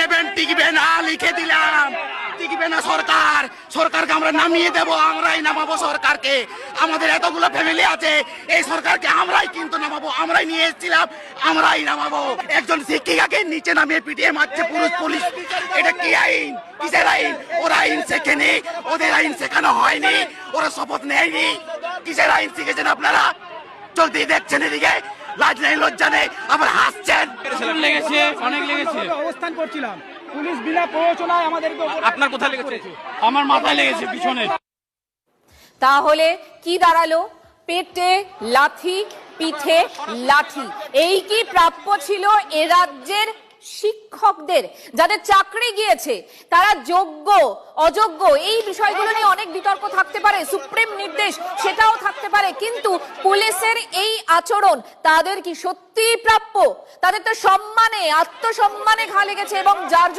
দেবেন, টিকবে না, লিখে দিলাম। টিকবে না সরকার, সরকারকে আমরা নামিয়ে দেব, আমরাই নামাবো সরকারকে। আমাদের এতগুলো ফ্যামিলি আছে, এই সরকারকে আমরাই কিন্তু নামাবো, আমরাই নিয়ে এসেছিলাম, আমরাই নামাবো। একজন শিক্ষিকাকে নিচে নামিয়ে পিটিয়ে মারছে পুরুষ পুলিশ, এটা কি আইন? কিসের আইন? ওরা আইন শেখেনি, ওদের আইন শেখানো হয়নি, ওরা শপথ নেয়নি। কিসের আইন শিখেছেন আপনারা? চলতে দেখছেন এদিকে, লাজ নেই লজ্জা নেই, আবার হাসছেন। লেগেছে, অনেক লেগেছে। অবস্থান করছিলাম, পুলিশ বিনা প্ররোচনায় আমাদেরকে আপনার কোথায় লেগেছে? আমার মাথায় লেগেছে, পিছনে। তাহলে কি দাঁড়ালো? পেটে লাথি, পিঠে লাঠি, এই কি প্রাপ্য ছিল এ রাজ্যের শিক্ষকদের? যাদের চাকরি গিয়েছে তারা যোগ্য অযোগ্য এই বিষয়গুলো নিয়ে অনেক বিতর্ক থাকতে পারে, সুপ্রিম নির্দেশ সেটাও থাকতে পারে, কিন্তু পুলিশের এই আচরণ তাদের কি সত্যিই প্রাপ্য? তাদের তো সম্মানে, আত্মসম্মানে ঘা লেগেছে এবং যার